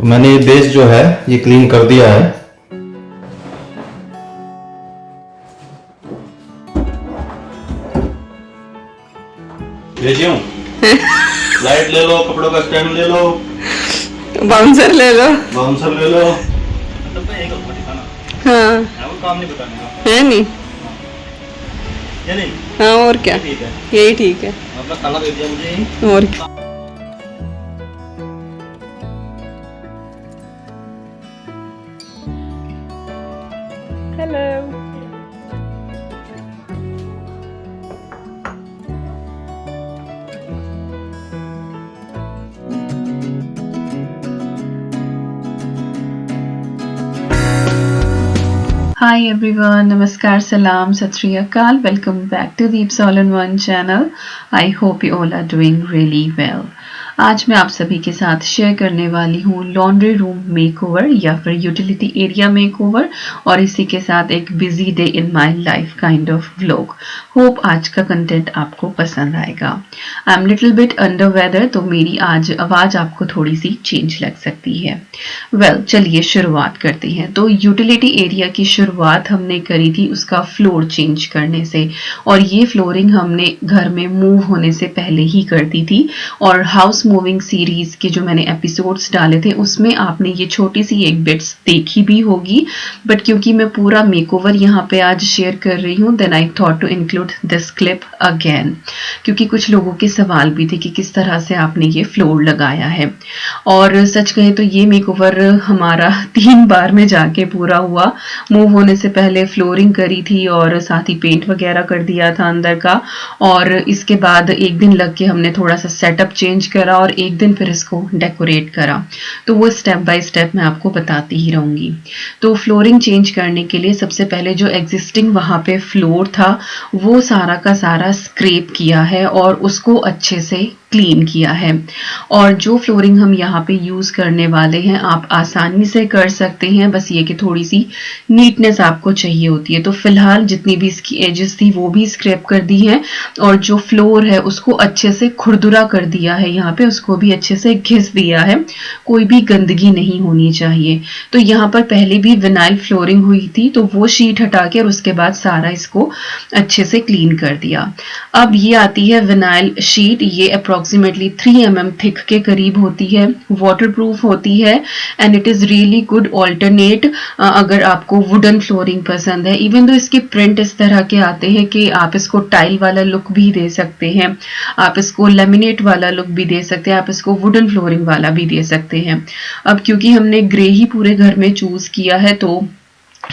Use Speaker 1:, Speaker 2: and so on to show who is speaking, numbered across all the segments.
Speaker 1: मैंने ये बेस जो है ये क्लीन कर दिया है। भेजियो लाइट ले लो, कपड़ों का स्टैंड ले लो,
Speaker 2: बाउंसर ले लो,
Speaker 1: बाउंसर ले लो।
Speaker 2: हाँ
Speaker 1: काम नहीं बताने का
Speaker 2: है नहीं,
Speaker 1: ये नहीं।
Speaker 2: हाँ और क्या,
Speaker 1: ठीक है,
Speaker 2: यही ठीक है
Speaker 1: अपना खाना दे दिया मुझे।
Speaker 2: और क्या। Hello, Hi everyone, Namaskar, Salam, Sat Sri Akal. Welcome back to the Ipsol in One channel. I hope you all are doing really well. आज मैं आप सभी के साथ शेयर करने वाली हूँ लॉन्ड्री रूम मेकओवर या फिर यूटिलिटी एरिया मेकओवर और इसी के साथ एक busy day in my life kind of vlog. Hope आज का कंटेंट आपको पसंद आएगा। I am little bit under weather, तो मेरी आज आवाज़ आपको थोड़ी सी चेंज लग सकती है। वेल, चलिए शुरुआत करते हैं। तो यूटिलिटी एरिया की शुरुआत हमने करी थी उसका फ्लोर चेंज करने से, और ये फ्लोरिंग हमने घर में मूव होने से पहले ही कर दी थी। और हाउस मूविंग सीरीज के जो मैंने एपिसोड्स डाले थे उसमें आपने ये छोटी सी एक बिट्स देखी भी होगी, बट क्योंकि मैं पूरा मेकओवर यहाँ पे आज शेयर कर रही हूँ, then I thought to include this clip again, क्योंकि कुछ लोगों के सवाल भी थे कि किस तरह से आपने ये फ्लोर लगाया है। और सच कहें तो ये मेकओवर हमारा 3 बार में जाके पूरा हुआ। मूव होने से पहले फ्लोरिंग करी थी और साथ ही पेंट वगैरह कर दिया था अंदर का, और इसके बाद एक दिन लग के हमने थोड़ा सा सेटअप चेंज करा और एक दिन फिर इसको डेकोरेट करा। तो वो स्टेप बाय स्टेप मैं आपको बताती ही रहूंगी। तो फ्लोरिंग चेंज करने के लिए सबसे पहले जो एग्जिस्टिंग वहां पे फ्लोर था वो सारा का सारा स्क्रैप किया है और उसको अच्छे से क्लीन किया है। और जो फ्लोरिंग हम यहाँ पे यूज करने वाले हैं आप आसानी से कर सकते हैं, बस ये कि थोड़ी सी नीटनेस आपको चाहिए होती है। तो फिलहाल जितनी भी इसकी एजेस थी वो भी स्क्रैप कर दी है और जो फ्लोर है उसको अच्छे से खुरदुरा कर दिया है, यहाँ पे उसको भी अच्छे से घिस दिया है, कोई भी गंदगी नहीं होनी चाहिए। तो यहाँ पर पहले भी विनाइल फ्लोरिंग हुई थी तो वो शीट हटा के और उसके बाद सारा इसको अच्छे से क्लीन कर दिया। अब ये आती है विनाइल शीट, ये अप्रोक्सीमेटली 3 mm थिक के करीब होती है, वाटरप्रूफ होती है and it is really good alternate अगर आपको वुडन फ्लोरिंग पसंद है। इवन दो इसके प्रिंट इस तरह के आते हैं कि आप इसको टाइल वाला लुक भी दे सकते हैं, आप इसको लेमिनेट वाला लुक भी दे सकते हैं, आप इसको वुडन फ्लोरिंग वाला भी दे सकते हैं। अब क्योंकि हमने ग्रे ही पूरे घर में चूज किया है तो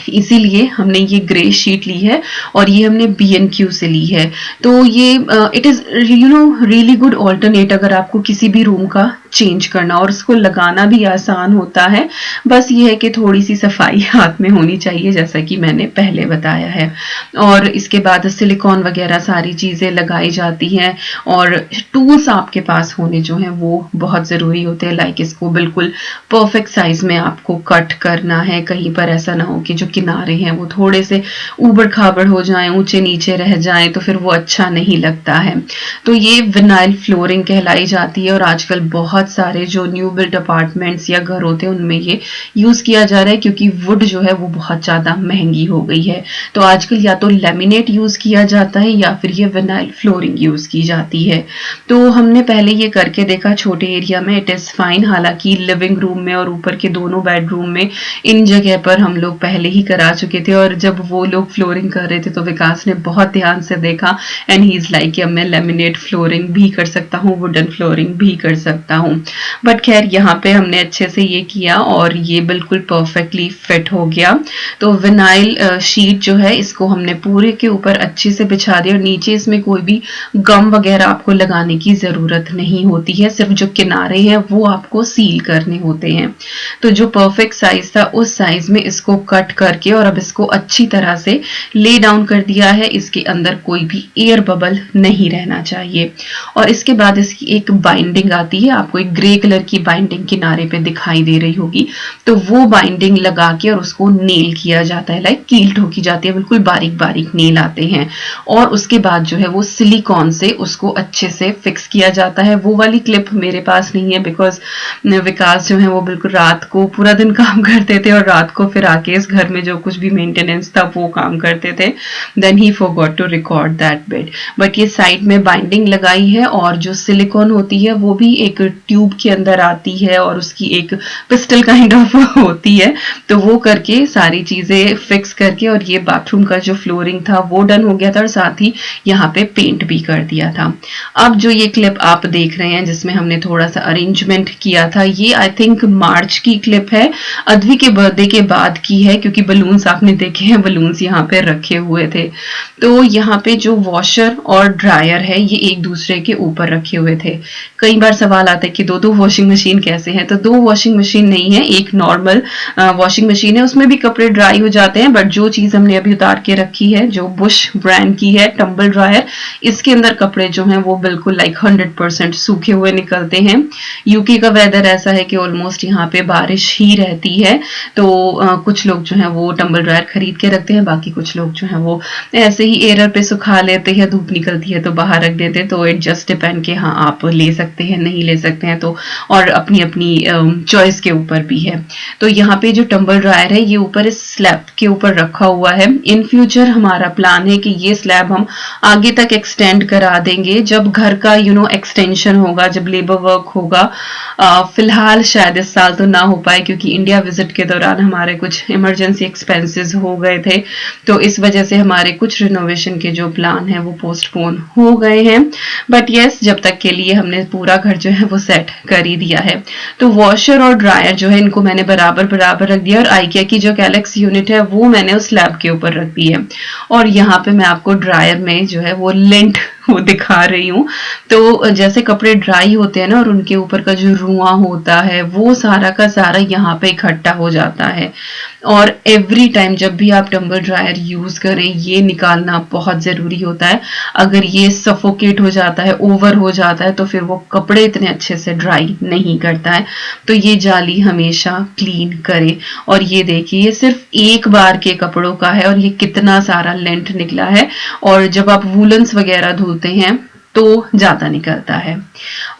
Speaker 2: इसीलिए हमने ये ग्रे शीट ली है और ये हमने B&Q से ली है। तो ये it is really good alternate अगर आपको किसी भी रूम का चेंज करना और उसको लगाना भी आसान होता है। बस ये है कि थोड़ी सी सफाई हाथ में होनी चाहिए जैसा कि मैंने पहले बताया है। और इसके बाद सिलिकॉन वगैरह सारी चीज़ें लगाई जाती हैं और टूल्स आपके पास होने जो हैं वो बहुत ज़रूरी होते हैं। लाइक इसको बिल्कुल परफेक्ट साइज में आपको कट करना है, कहीं पर ऐसा ना हो कि जो किनारे हैं वो थोड़े से ऊबड़ खाबड़ हो जाएं, ऊंचे नीचे रह जाएं, तो फिर वो अच्छा नहीं लगता है। तो ये विनाइल फ्लोरिंग कहलाई जाती है और आजकल बहुत सारे जो न्यू बिल्ड अपार्टमेंट्स या घर होते हैं उनमें ये यूज किया जा रहा है, क्योंकि वुड जो है वो बहुत ज्यादा महंगी हो गई है। तो आजकल या तो लेमिनेट यूज किया जाता है या फिर ये विनाइल फ्लोरिंग यूज की जाती है। तो हमने पहले ये करके देखा छोटे एरिया में, इट इज फाइन। हालांकि लिविंग रूम में और ऊपर के दोनों बेडरूम में इन जगह पर हम लोग पहले ही करा चुके थे और जब वो लोग फ्लोरिंग कर रहे थे तो विकास ने बहुत ध्यान से देखा एंड ही इज लाइक मैं लेमिनेट फ्लोरिंग भी कर सकता हूँ, वुडन फ्लोरिंग भी कर सकता हूँ। बट खैर यहाँ पे हमने अच्छे से ये किया और ये बिल्कुल परफेक्टली फिट हो गया। तो विनाइल शीट जो है इसको हमने पूरे के ऊपर अच्छे से बिछा दिया और नीचे इसमें कोई भी गम वगैरह आपको लगाने की जरूरत नहीं होती है, सिर्फ जो किनारे हैं वो आपको सील करने होते हैं। तो जो परफेक्ट साइज था उस साइज में इसको कट करके और अब इसको अच्छी तरह से ले डाउन कर दिया है। इसके अंदर कोई भी एयर बबल नहीं रहना चाहिए। और इसके बाद इसकी एक बाइंडिंग आती है, आपको कोई ग्रे कलर की बाइंडिंग किनारे पे दिखाई दे रही होगी, तो वो बाइंडिंग लगा के और उसको नेल किया जाता है, लाइक कील ठोकी जाती है, बिल्कुल बारीक बारीक नेल आते हैं। और उसके बाद जो है वो सिलिकॉन से उसको अच्छे से फिक्स किया जाता है। वो वाली क्लिप मेरे पास नहीं है बिकॉज विकास जो है वो बिल्कुल रात को पूरा दिन काम करते थे और रात को फिर आके इस घर में जो कुछ भी मेंटेनेंस था वो काम करते थे। Then he forgot to record that bit. But ये साइड में बाइंडिंग लगाई है और जो सिलिकॉन होती है वो भी एक ट्यूब के अंदर आती है और उसकी एक पिस्टल काइंड ऑफ होती है, तो वो करके सारी चीजें फिक्स करके और ये बाथरूम का जो फ्लोरिंग था वो डन हो गया था और साथ ही यहाँ पे पेंट भी कर दिया था। अब जो ये क्लिप आप देख रहे हैं जिसमें हमने थोड़ा सा अरेंजमेंट किया था, ये आई थिंक मार्च की क्लिप है, अद्वी के बर्थडे के बाद की है, क्योंकि बलून्स आपने देखे हैं, बलून्स यहाँ पे रखे हुए थे। तो यहाँ पे जो वॉशर और ड्रायर है ये एक दूसरे के ऊपर रखे हुए थे। कई बार सवाल आता है कि दो वॉशिंग मशीन कैसे हैं, तो दो वॉशिंग मशीन नहीं है, एक नॉर्मल वॉशिंग मशीन है, उसमें भी कपड़े ड्राई हो जाते हैं। बट जो चीज हमने अभी उतार के रखी है जो बुश ब्रांड की है टम्बल ड्रायर, इसके अंदर कपड़े जो हैं वो बिल्कुल लाइक 100% सूखे हुए निकलते हैं। यूके का वेदर ऐसा है कि ऑलमोस्ट यहाँ पे बारिश ही रहती है, तो कुछ लोग जो है वो टम्बल ड्रायर खरीद के रखते हैं, बाकी कुछ लोग जो है वो ऐसे ही एयर पे सुखा लेते हैं, धूप निकलती है तो बाहर रख देते हैं। तो इट जस्ट डिपेंड कि हाँ आप ले सकते हैं नहीं ले सकते हैं, तो और अपनी अपनी चॉइस के ऊपर भी है। तो यहाँ पे जो टम्बल ड्रायर है ये ऊपर इस स्लैब के ऊपर रखा हुआ है। इन फ्यूचर हमारा प्लान है कि ये स्लैब हम आगे तक एक्सटेंड करा देंगे जब घर का एक्सटेंशन होगा, जब लेबर वर्क होगा। फिलहाल शायद इस साल तो ना हो पाए क्योंकि इंडिया विजिट के दौरान हमारे कुछ इमरजेंसी एक्सपेंसेस हो गए थे, तो इस वजह से हमारे कुछ रिनोवेशन के जो प्लान है वो पोस्टपोन हो गए हैं। बट यस, जब तक के लिए हमने पूरा घर जो है वो सेट कर ही दिया है। तो वॉशर और ड्रायर जो है इनको मैंने बराबर बराबर रख दिया और आइकिया की जो कैलेक्स यूनिट है वो मैंने उस स्लैब के ऊपर रख दी है। और यहाँ पे मैं आपको ड्रायर में जो है वो लिंट वो दिखा रही हूँ। तो जैसे कपड़े ड्राई होते हैं ना और उनके ऊपर का जो रुआं होता है वो सारा का सारा यहाँ पे इकट्ठा हो जाता है। और एवरी टाइम जब भी आप टम्बल ड्रायर यूज करें ये निकालना बहुत जरूरी होता है। अगर ये सफोकेट हो जाता है, ओवर हो जाता है, तो फिर वो कपड़े इतने अच्छे से ड्राई नहीं करता है। तो ये जाली हमेशा क्लीन करें। और ये देखिए ये सिर्फ एक बार के कपड़ों का है और ये कितना सारा लेंथ निकला है। और जब आप वूलन्स वगैरह धुलते हैं तो ज्यादा निकलता है।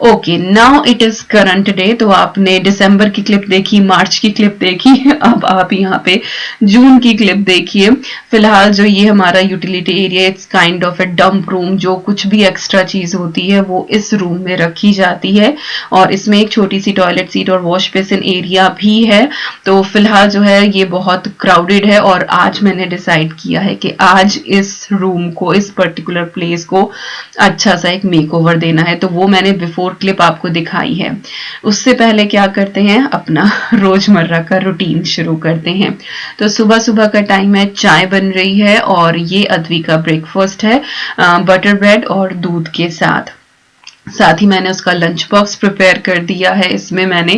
Speaker 2: Okay, now it is current day. तो आपने दिसंबर की क्लिप देखी, मार्च की क्लिप देखी, अब आप यहाँ पे जून की क्लिप देखिए। फिलहाल जो ये हमारा utility area, it's kind of A dump room. जो कुछ भी एक्स्ट्रा चीज होती है वो इस रूम में रखी जाती है और इसमें एक छोटी सी टॉयलेट सीट और वॉश बेसिन एरिया भी है। तो फिलहाल जो है ये बहुत क्राउडेड है और आज मैंने डिसाइड किया है कि आज इस रूम को, इस पर्टिकुलर प्लेस को अच्छा सा एक मेकओवर देना है। तो वो मैंने बिफोर क्लिप आपको दिखाई है। उससे पहले क्या करते हैं, अपना रोजमर्रा का रूटीन शुरू करते हैं। तो सुबह सुबह का टाइम है, चाय बन रही है और ये अद्वी का ब्रेकफास्ट है बटर ब्रेड और दूध के साथ ही मैंने उसका लंच बॉक्स प्रिपेयर कर दिया है। इसमें मैंने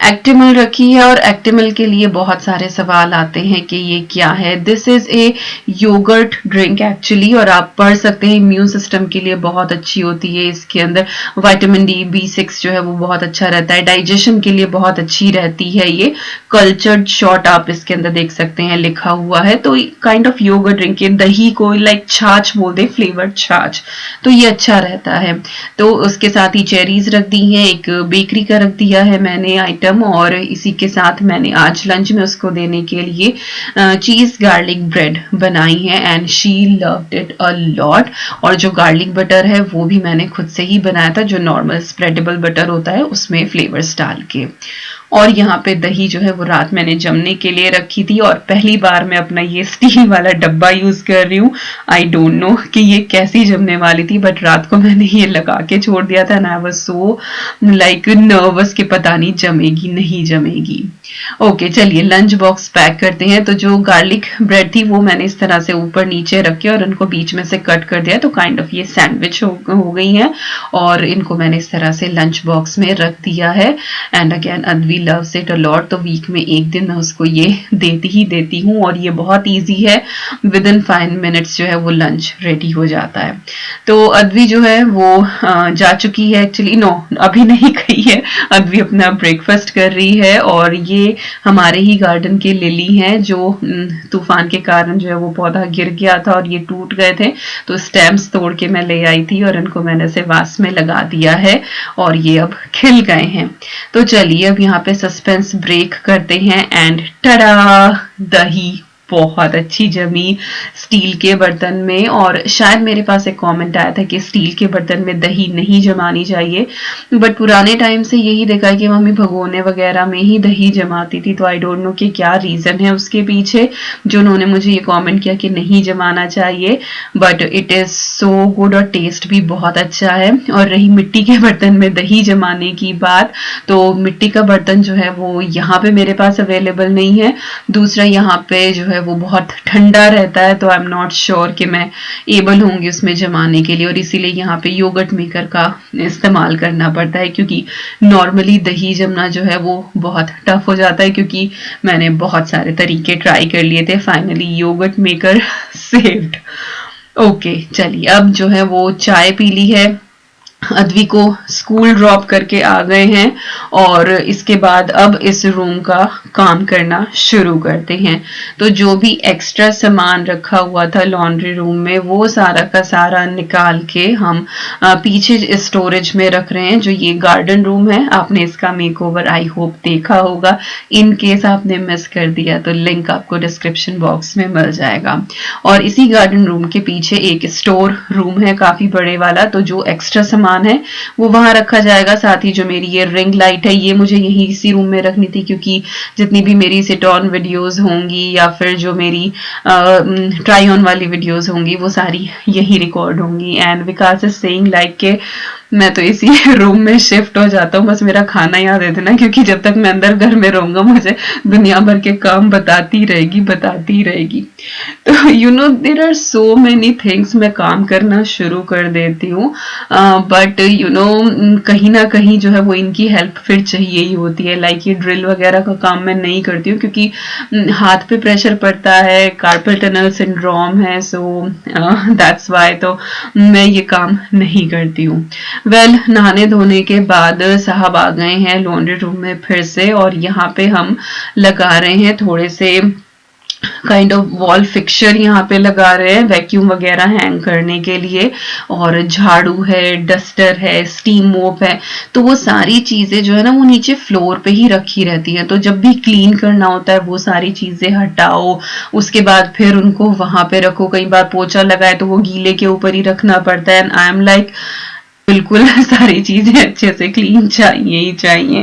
Speaker 2: एक्टिमल रखी है और एक्टिमल के लिए बहुत सारे सवाल आते हैं कि ये क्या है। This is a yogurt drink actually, और आप पढ़ सकते हैं इम्यून सिस्टम के लिए बहुत अच्छी होती है। इसके अंदर विटामिन डी, B6 जो है वो बहुत अच्छा रहता है, डाइजेशन के लिए बहुत अच्छी रहती है। ये कल्चर्ड शॉट आप इसके अंदर देख सकते हैं लिखा हुआ है। तो काइंड ऑफ योगर्ट ड्रिंक है, दही को लाइक छाछ बोल दे, फ्लेवर्ड छाछ, तो ये अच्छा रहता है। तो उसके साथ ही चेरीज रख दी हैं, एक बेकरी का रख दिया है मैंने आइटम, और इसी के साथ मैंने आज लंच में उसको देने के लिए चीज गार्लिक ब्रेड बनाई है and she loved it a lot. और जो गार्लिक बटर है वो भी मैंने खुद से ही बनाया था, जो नॉर्मल स्प्रेडेबल बटर होता है उसमें फ्लेवर्स डाल के। और यहाँ पे दही जो है वो रात मैंने जमने के लिए रखी थी और पहली बार मैं अपना ये स्टील वाला डब्बा यूज कर रही हूँ। आई डोंट नो कि ये कैसी जमने वाली थी, बट रात को मैंने ये लगा के छोड़ दिया था ना, I was so like nervous कि पता नहीं जमेगी नहीं जमेगी। ओके, चलिए लंच बॉक्स पैक करते हैं। तो जो गार्लिक ब्रेड थी वो मैंने इस तरह से ऊपर नीचे रखे और उनको बीच में से कट कर दिया, तो काइंड ऑफ ये सैंडविच हो गई है और इनको मैंने इस तरह से लंच बॉक्स में रख दिया है। And again Advi really loves it a lot, तो वीक में एक दिन मैं उसको ये देती हूँ और ये बहुत ईजी है, विद इन 5 मिनट्स जो है वो लंच रेडी हो जाता है। तो अद्वी जो है वो जा चुकी है, एक्चुअली नो अभी नहीं गई है, अद्वी अपना ब्रेकफास्ट कर रही है। और ये हमारे ही गार्डन के लिली हैं जो तूफान के कारण जो है वो पौधा गिर गया था और ये टूट गए थे, तो स्टेम्स तोड़ के मैं ले आई थी और इनको मैंने से वास में लगा दिया है और ये अब खिल गए हैं। तो चलिए अब यहाँ पे सस्पेंस ब्रेक करते हैं एंड टडा, दही बहुत अच्छी जमी स्टील के बर्तन में। और शायद मेरे पास एक कमेंट आया था कि स्टील के बर्तन में दही नहीं जमानी चाहिए, बट पुराने टाइम से यही देखा है कि मम्मी भगोने वगैरह में ही दही जमाती थी, तो आई डोंट नो कि क्या रीजन है उसके पीछे जो उन्होंने मुझे ये कमेंट किया कि नहीं जमाना चाहिए, but it is so good और टेस्ट भी बहुत अच्छा है। और रही मिट्टी के बर्तन में दही जमाने की बात, तो मिट्टी का बर्तन जो है वो यहाँ पे मेरे पास अवेलेबल नहीं है। दूसरा यहाँ पे जो है वो बहुत ठंडा रहता है, तो आई एम नॉट श्योर कि मैं एबल होंगी उसमें जमाने के लिए, और इसीलिए यहाँ पे योगर्ट मेकर का इस्तेमाल करना पड़ता है, क्योंकि नॉर्मली दही जमना जो है वो बहुत टफ हो जाता है, क्योंकि मैंने बहुत सारे तरीके ट्राई कर लिए थे, finally yogurt maker saved. Okay चलिए अब जो है वो चाय पी ली है, अद्वी को स्कूल ड्रॉप करके आ गए हैं और इसके बाद अब इस रूम का काम करना शुरू करते हैं। तो जो भी एक्स्ट्रा सामान रखा हुआ था लॉन्ड्री रूम में वो सारा का सारा निकाल के हम पीछे स्टोरेज में रख रहे हैं। जो ये गार्डन रूम है, आपने इसका मेकओवर आई होप देखा होगा, इन केस आपने मिस कर दिया तो लिंक आपको डिस्क्रिप्शन बॉक्स में मिल जाएगा। और इसी गार्डन रूम के पीछे एक स्टोर रूम है काफी बड़े वाला, तो जो एक्स्ट्रा सामान है वो वहां रखा जाएगा। साथ ही जो मेरी ये रिंग लाइट है ये मुझे यही इसी रूम में रखनी थी, क्योंकि जितनी भी मेरी सिट ऑन वीडियोस होंगी या फिर जो मेरी ट्राई ऑन वाली वीडियोस होंगी वो सारी यही रिकॉर्ड होंगी। And Vikas is saying like के मैं तो इसी रूम में शिफ्ट हो जाता हूँ, बस मेरा खाना याद है देना, क्योंकि जब तक मैं अंदर घर में रहूंगा मुझे दुनिया भर के काम बताती रहेगी। तो you know there are so many things, मैं काम करना शुरू कर देती हूँ, बट यू नो कहीं ना कहीं जो है वो इनकी हेल्प फिर चाहिए ही होती है। लाइक ये ड्रिल वगैरह का काम मैं नहीं करती हूँ क्योंकि हाथ पे प्रेशर पड़ता है, कार्पल टनल सिंड्रोम है, सो दैट्स वाई तो मैं ये काम नहीं करती हूँ। वेल नहाने धोने के बाद साहब आ गए हैं लॉन्ड्री रूम में फिर से, और यहाँ पे हम लगा रहे हैं थोड़े से काइंड ऑफ वॉल फिक्सचर यहाँ पे लगा रहे हैं वैक्यूम वगैरह हैंग करने के लिए, और झाड़ू है, डस्टर है, स्टीम मोप है, तो वो सारी चीजें जो है ना वो नीचे फ्लोर पे ही रखी रहती हैं। तो जब भी क्लीन करना होता है वो सारी चीजें हटाओ, उसके बाद फिर उनको वहां पे रखो। कई बार पोछा लगाए तो वो गीले के ऊपर ही रखना पड़ता है, एंड आई एम लाइक बिल्कुल सारी चीजें अच्छे से क्लीन चाहिए ही चाहिए।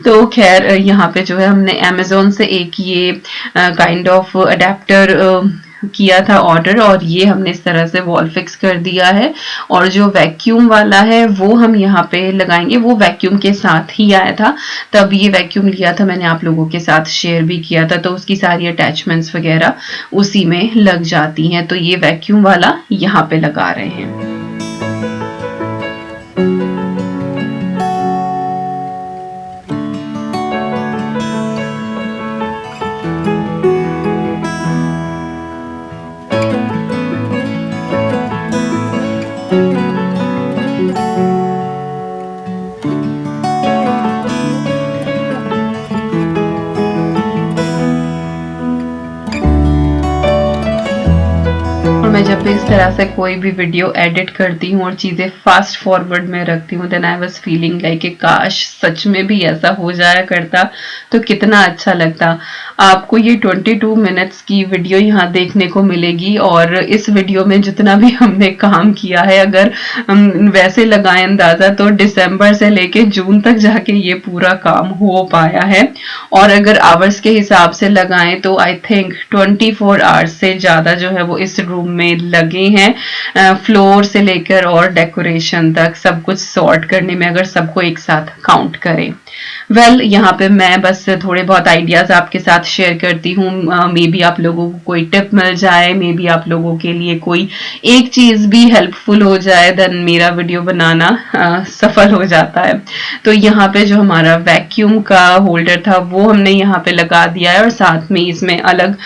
Speaker 2: तो खैर यहाँ पे जो है हमने अमेज़न से एक ये काइंड ऑफ अडेप्टर किया था ऑर्डर, और ये हमने इस तरह से वॉल फिक्स कर दिया है। और जो वैक्यूम वाला है वो हम यहाँ पे लगाएंगे, वो वैक्यूम के साथ ही आया था, तब ये वैक्यूम लिया था मैंने, आप लोगों के साथ शेयर भी किया था, तो उसकी सारी अटैचमेंट्स वगैरह उसी में लग जाती हैं। तो ये वैक्यूम वाला यहाँ पे लगा रहे हैं। मैं जब भी इस तरह से कोई भी वीडियो एडिट करती हूँ और चीजें फास्ट फॉरवर्ड में रखती हूँ, then I was feeling like काश सच में भी ऐसा हो जाया करता तो कितना अच्छा लगता। आपको ये 22 मिनट्स की वीडियो यहाँ देखने को मिलेगी, और इस वीडियो में जितना भी हमने काम किया है अगर हम वैसे लगाएं अंदाजा तो दिसंबर से लेके जून तक जाके ये पूरा काम हो पाया है। और अगर आवर्स के हिसाब से लगाएं तो आई थिंक 24 आवर्स से ज्यादा जो है वो इस रूम में लगे हैं, फ्लोर से लेकर और डेकोरेशन तक सब कुछ सॉर्ट करने में, अगर सबको एक साथ काउंट करें। वेल यहाँ पे मैं बस थोड़े बहुत आइडियाज आपके साथ शेयर करती हूँ। मे बी आप लोगों को कोई टिप मिल जाए, मे बी आप लोगों के लिए कोई एक चीज भी हेल्पफुल हो जाए, देन मेरा वीडियो बनाना सफल हो जाता है। तो यहाँ पे जो हमारा वैक्यूम का होल्डर था वो हमने यहाँ पे लगा दिया है, और साथ में इसमें अलग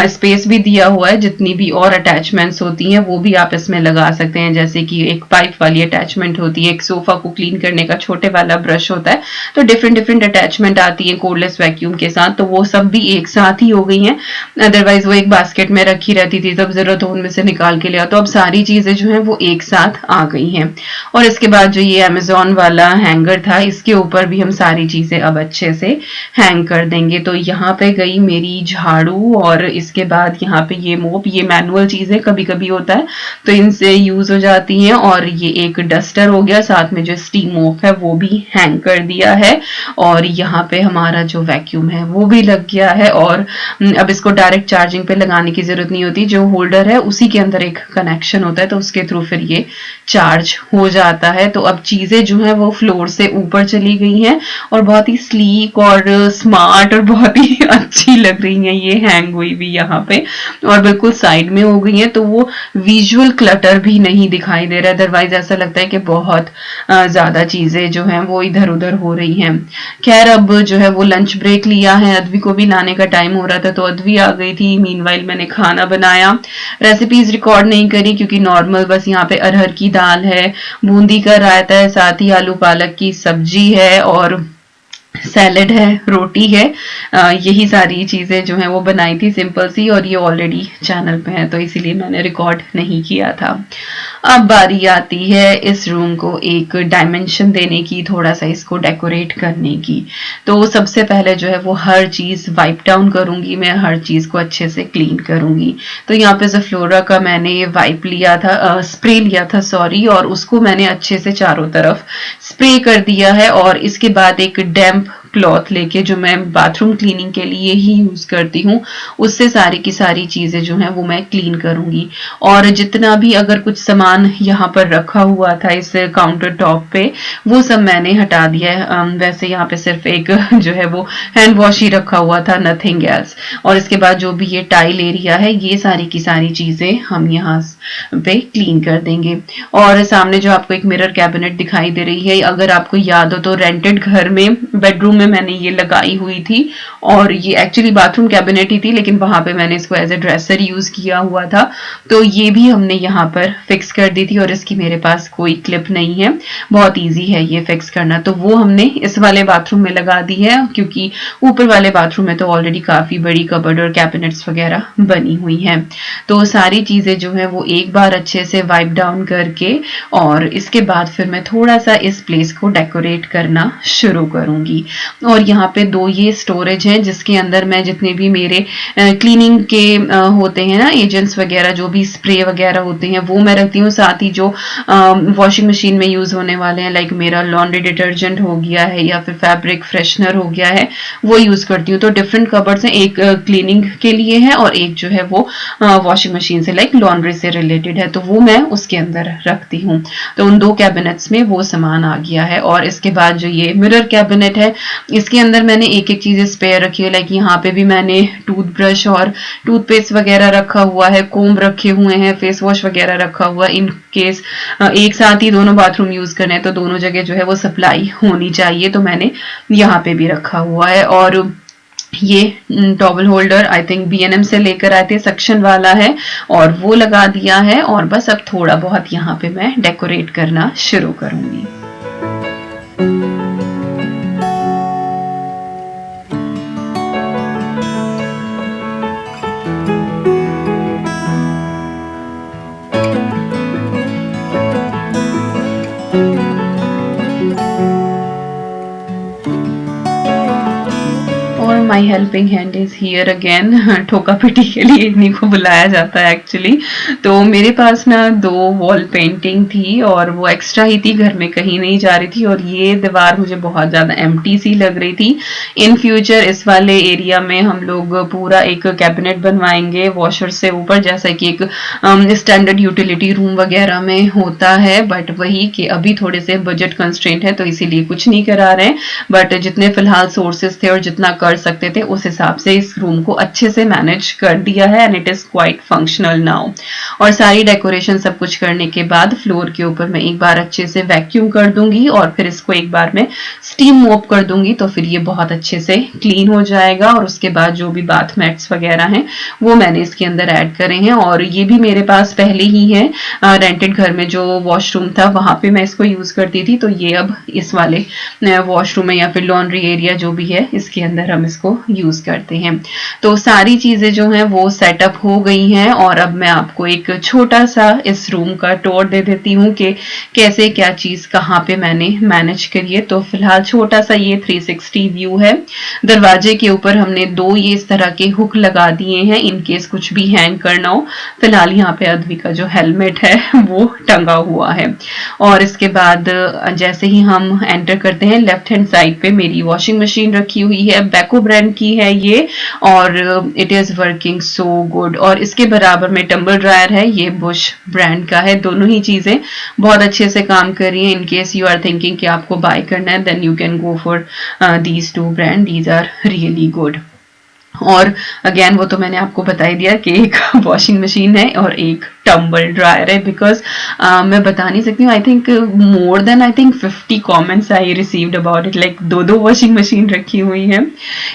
Speaker 2: स्पेस भी दिया हुआ है। जितनी भी और अटैचमेंट्स होती हैं वो भी आप इसमें लगा सकते हैं, जैसे कि एक पाइप वाली अटैचमेंट होती है, एक सोफा को क्लीन करने का छोटे वाला ब्रश होता है। तो डिफरेंट डिफरेंट अटैचमेंट आती है कोर्डलेस वैक्यूम के साथ, तो वो सब भी एक साथ ही हो गई हैं। अदरवाइज वो एक बास्केट में रखी रहती थी, तब जरूरत हो उनमें से निकाल के लिया। तो अब सारी चीजें जो है वो एक साथ आ गई हैं। और इसके बाद जो ये अमेजोन वाला हैंगर था, इसके ऊपर भी हम सारी चीजें अब अच्छे से हैंग कर देंगे। तो यहाँ पे गई मेरी झाड़ू, और इसके बाद यहाँ पे ये मोप, ये मैनुअल चीजें कभी कभी होता है तो इनसे यूज हो जाती हैं। और ये एक डस्टर हो गया, साथ में जो स्टीम मोप है वो भी हैंग कर दिया है। और यहाँ पे हमारा जो वैक्यूम है वो भी लग गया है। और अब इसको डायरेक्ट चार्जिंग पे लगाने की जरूरत नहीं होती, जो होल्डर है उसी के अंदर एक कनेक्शन होता है, तो उसके थ्रू फिर ये चार्ज हो जाता है। तो अब चीजें जो है वो फ्लोर से ऊपर चली गई हैं, और बहुत ही स्लीक और स्मार्ट और बहुत ही अच्छी लग रही हैं ये हैंग हुई भी यहाँ पे, और बिल्कुल साइड में हो गई है। तो वो विजुअल क्लटर भी नहीं दिखाई दे रहा, अदरवाइज ऐसा लगता है कि बहुत ज्यादा चीजें जो हैं वो इधर उधर हो रही हैं। खैर अब जो है वो लंच ब्रेक लिया है, अद्वी को भी लाने का टाइम हो रहा था, तो अद्वी आ गई थी। मीनवाइल मैंने खाना बनाया, रेसिपीज रिकॉर्ड नहीं करी क्योंकि नॉर्मल बस यहाँ पे अरहर की दाल है, बूंदी का रायता है, साथ ही आलू पालक की सब्जी है, और सैलेड है, रोटी है। यही सारी चीजें जो हैं वो बनाई थी सिंपल सी, और ये ऑलरेडी चैनल पे है तो इसीलिए मैंने रिकॉर्ड नहीं किया था। अब बारी आती है इस रूम को एक डायमेंशन देने की, थोड़ा सा इसको डेकोरेट करने की। तो सबसे पहले जो है वो हर चीज वाइप डाउन करूंगी, मैं हर चीज को अच्छे से क्लीन करूंगी। तो यहाँ पे ज़फ्लोरा का मैंने वाइप लिया था, स्प्रे लिया था सॉरी, और उसको मैंने अच्छे से चारों तरफ स्प्रे कर दिया है। और इसके बाद एक डैम्प क्लॉथ लेके, जो मैं बाथरूम क्लीनिंग के लिए ही यूज करती हूँ, उससे सारी की सारी चीजें जो हैं वो मैं क्लीन करूंगी। और जितना भी अगर कुछ सामान यहाँ पर रखा हुआ था इस काउंटर टॉप पे, वो सब मैंने हटा दिया है। वैसे यहाँ पे सिर्फ एक जो है वो हैंड वॉश ही रखा हुआ था, नथिंग एल्स। और इसके बाद जो भी ये टाइल एरिया है, ये सारी की सारी चीजें हम यहाँ पे क्लीन कर देंगे। और सामने जो आपको एक मिरर कैबिनेट दिखाई दे रही है, अगर आपको याद हो तो रेंटेड घर में बेडरूम में मैंने ये लगाई हुई थी, और ये एक्चुअली बाथरूम कैबिनेट ही थी, लेकिन वहां पे मैंने इसको एज ए ड्रेसर यूज किया हुआ था। तो ये भी हमने यहाँ पर फिक्स कर दी थी, और इसकी मेरे पास कोई क्लिप नहीं है, बहुत इजी है ये फिक्स करना। तो वो हमने इस वाले बाथरूम में लगा दी है, क्योंकि ऊपर वाले बाथरूम में तो ऑलरेडी काफी बड़ी कबर्ड और कैबिनेट्स वगैरह बनी हुई हैं। तो सारी चीजें जो है वो एक बार अच्छे से वाइप डाउन करके, और इसके बाद फिर मैं थोड़ा सा इस प्लेस को डेकोरेट करना शुरू करूंगी। और यहाँ पे 2 ये स्टोरेज हैं, जिसके अंदर मैं जितने भी मेरे क्लीनिंग के होते हैं ना एजेंट्स वगैरह, जो भी स्प्रे वगैरह होते हैं वो मैं रखती हूँ। साथ ही जो वॉशिंग मशीन में यूज होने वाले हैं, लाइक मेरा लॉन्ड्री डिटर्जेंट हो गया है या फिर फैब्रिक फ्रेशनर हो गया है, वो यूज करती हूँ। तो डिफरेंट कबर्ड्स हैं, एक क्लीनिंग के लिए है और एक जो है वो वॉशिंग मशीन से लाइक लॉन्ड्री से रिलेटेड है, तो वो मैं उसके अंदर रखती हूँ। तो उन 2 कैबिनेट्स में वो सामान आ गया है। और इसके बाद जो ये मिरर कैबिनेट है, इसके अंदर मैंने एक एक चीजें स्पेयर रखी है, लाइक यहाँ पे भी मैंने टूथब्रश और टूथपेस्ट वगैरह रखा हुआ है, कोम्ब रखे हुए हैं, फेस वॉश वगैरह रखा हुआ है। इन केस एक साथ ही दोनों बाथरूम यूज करने हैं तो दोनों जगह जो है वो सप्लाई होनी चाहिए, तो मैंने यहाँ पे भी रखा हुआ है। और ये towel holder I think B&M से लेकर आए थे, सक्शन वाला है, और वो लगा दिया है। और बस अब थोड़ा बहुत यहाँ पे मैं डेकोरेट करना शुरू करूंगी। My helping hand is here again. ठोका पिटी के लिए इन्हीं को बुलाया जाता है एक्चुअली। तो मेरे पास ना 2 वॉल पेंटिंग थी और वो एक्स्ट्रा ही थी, घर में कहीं नहीं जा रही थी, और ये दीवार मुझे बहुत ज्यादा एम्प्टी सी लग रही थी। इन फ्यूचर इस वाले एरिया में हम लोग पूरा एक कैबिनेट बनवाएंगे वॉशर से ऊपर, जैसा कि एक स्टैंडर्ड यूटिलिटी रूम वगैरह में होता है। बट वही कि अभी थोड़े से बजट कंस्ट्रेंट है तो इसीलिए कुछ नहीं करा रहे हैं। बट जितने फिलहाल सोर्सेस थे और जितना कर सकते थे उस हिसाब से इस रूम को अच्छे से मैनेज कर दिया है and it is quite functional now. और सारी डेकोरेशन सब कुछ करने के बाद फ्लोर के ऊपर मैं एक बार अच्छे से वैक्यूम कर दूंगी और फिर इसको एक बार मैं स्टीम मोप कर दूंगी, तो फिर ये बहुत अच्छे से क्लीन हो जाएगा। और उसके बाद जो भी बाथ मैट्स वगैरह हैं वो मैंने इसके अंदर ऐड करे हैं, और ये भी मेरे पास पहले ही है। रेंटेड घर में जो वॉशरूम था वहां पे मैं इसको यूज करती थी, तो ये अब इस वाले वॉशरूम में या फिर लॉन्ड्री एरिया जो भी है इसके अंदर हम इसको यूज करते हैं। तो सारी चीजें जो हैं वो सेटअप हो गई हैं, और अब मैं आपको एक छोटा सा इस रूम का टूर दे देती हूँ कि कैसे क्या चीज कहाँ पे मैंने मैनेज करी है। तो फिलहाल छोटा सा ये 360 व्यू है। दरवाजे के ऊपर हमने 2 ये इस तरह के हुक लगा दिए हैं इन केस कुछ भी हैंग करना हो। फिलहाल यहाँ पे अद्वी का जो हेलमेट है वो टंगा हुआ है। और इसके बाद जैसे ही हम एंटर करते हैं, लेफ्ट हैंड साइड पे मेरी वॉशिंग मशीन रखी हुई है, बेको ब्रांड की है ये, और it is working so good. और इसके बराबर में टम्बल ड्रायर है, ये बुश ब्रांड का है। दोनों ही चीजें बहुत अच्छे से काम कर रही हैं। In case you are thinking कि आपको बाय करना है, then you can go for these 2 brand, these are really good. और अगेन वो तो मैंने आपको बता ही दिया कि एक वॉशिंग मशीन है और एक टम्बल ड्रायर है, बिकॉज मैं बता नहीं सकती हूँ, I think more than 50 comments I received about it, like 2 washing machine रखी हुई है।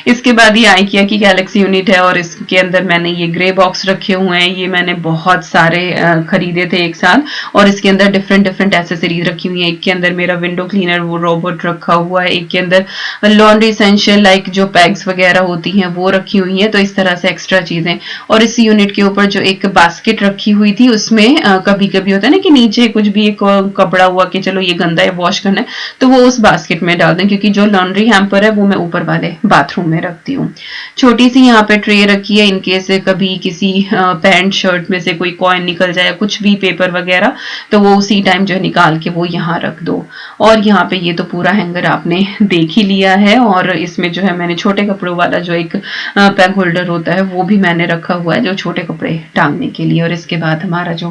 Speaker 2: इसके बाद ये IKEA की गैलेक्सी यूनिट है, और इसके अंदर मैंने ये ग्रे बॉक्स रखे हुए हैं। ये मैंने बहुत सारे खरीदे थे एक साथ, और इसके अंदर डिफरेंट एसेसरीज रखी हुई है। एक के अंदर मेरा विंडो क्लीनर वो रोबोट रखा हुआ है, एक के अंदर लॉन्ड्री एसेंशियल लाइक जो पैग्स वगैरह होती हैं वो रखी हुई है। तो इस तरह से एक्स्ट्रा चीजें। और इस यूनिट के ऊपर जो एक बास्केट रखी हुई थी उसमें कभी कभी होता है ना कि नीचे कुछ भी एक कपड़ा हुआ कि चलो ये गंदा है वॉश करना है, तो वो उस बास्केट में डाल दें, क्योंकि जो लॉन्ड्री हैम्पर है वो मैं ऊपर वाले बाथरूम में रखती हूँ। छोटी सी यहाँ पे ट्रे रखी है, इनकेस कभी किसी पैंट शर्ट में से कोई कॉइन निकल जाए, कुछ भी पेपर वगैरह, तो वो उसी टाइम जो है निकाल के वो यहाँ रख दो। और यहाँ पे ये तो पूरा हैंगर आपने देख ही लिया है, और इसमें जो है मैंने छोटे कपड़ों वाला जो एक पैग होल्डर होता है वो भी मैंने रखा हुआ है, जो छोटे कपड़े टांगने के लिए। और इसके बाद हमारा जो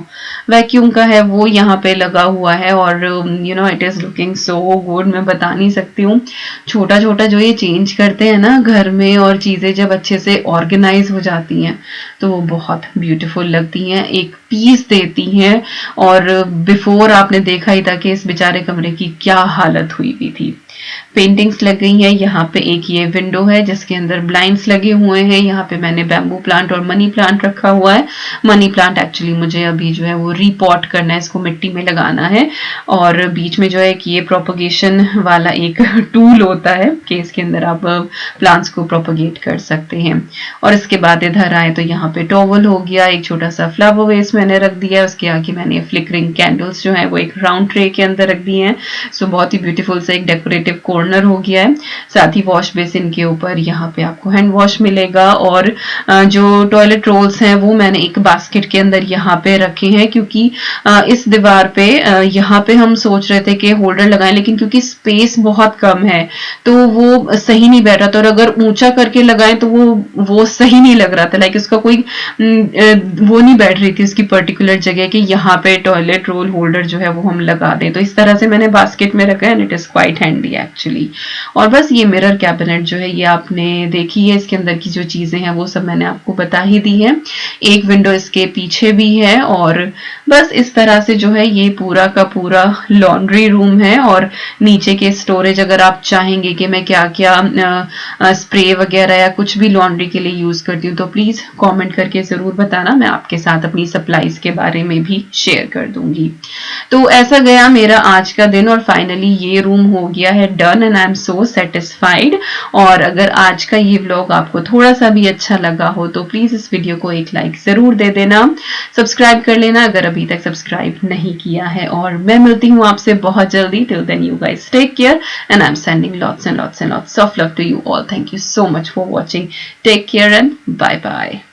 Speaker 2: वैक्यूम का है वो यहाँ पे लगा हुआ है, और you know it is looking so good. मैं बता नहीं सकती हूँ, छोटा छोटा जो ये चेंज करते हैं ना घर में, और चीजें जब अच्छे से ऑर्गेनाइज हो जाती हैं तो वो बहुत ब्यूटीफुल लगती हैं, एक पीस देती हैं। और बिफोर आपने देखा ही था कि इस बेचारे कमरे की क्या हालत हुई हुई थी। पेंटिंग्स लग गई हैं। यहाँ पे एक ये विंडो है जिसके अंदर ब्लाइंड्स लगे हुए हैं। यहाँ पे मैंने बैम्बू प्लांट और मनी प्लांट रखा हुआ है। मनी प्लांट एक्चुअली मुझे अभी जो है वो रीपॉट करना है, इसको मिट्टी में लगाना है। और बीच में जो है कि ये प्रोपगेशन वाला एक टूल होता है कि इसके अंदर आप प्लांट्स को प्रोपगेट कर सकते हैं। और इसके बाद इधर आए तो यहाँ पे टॉवल हो गया, एक छोटा सा फ्लावर वेस मैंने रख दिया। उसके आगे मैंने फ्लिकरिंग कैंडल्स जो है वो एक राउंड ट्रे के अंदर रख दिए हैं। सो बहुत ही ब्यूटीफुल से एक डेकोरेटिव कॉर्नर हो गया है। साथ ही वॉश बेसिन के ऊपर यहाँ पे आपको हैंड वॉश मिलेगा। और जो टॉयलेट रोल्स हैं वो मैंने एक बास्केट के अंदर यहाँ पे रखे हैं, क्योंकि इस दीवार पे यहाँ पे हम सोच रहे थे कि होल्डर लगाएं, लेकिन क्योंकि स्पेस बहुत कम है तो वो सही नहीं बैठ रहा था। और अगर ऊंचा करके लगाएं तो वो सही नहीं लग रहा था, लाइक उसका कोई वो नहीं बैठ रही थी उसकी पर्टिकुलर जगह कि यहाँ पे टॉयलेट रोल होल्डर जो है वो हम लगा दें। तो इस तरह से मैंने बास्केट में रखा है and it is quite handy actually. और बस ये मिरर कैबिनेट जो है ये आपने देखी है, इसके अंदर की जो चीजें हैं वो सब मैंने आपको बता ही दी है। एक विंडो इसके पीछे भी है। और बस इस तरह से जो है ये पूरा का पूरा लॉन्ड्री रूम है। और नीचे के स्टोरेज अगर आप चाहेंगे कि मैं क्या क्या स्प्रे वगैरह या कुछ भी लॉन्ड्री के लिए यूज करती हूँ तो प्लीज कमेंट करके जरूर बताना, मैं आपके साथ अपनी सप्लाईज के बारे में भी शेयर कर दूंगी। तो ऐसा गया मेरा आज का दिन और फाइनली ये रूम हो गया है done. Done and I am so satisfied. और अगर आज का ये व्लॉग आपको थोड़ा सा भी अच्छा लगा हो तो प्लीज इस वीडियो को एक लाइक जरूर दे देना, सब्सक्राइब कर लेना अगर अभी तक सब्सक्राइब नहीं किया है। और मैं मिलती हूँ आपसे बहुत जल्दी। Till then you guys take care and I am sending lots and lots and lots of love to you all. Thank you so much for watching. Take care and bye bye.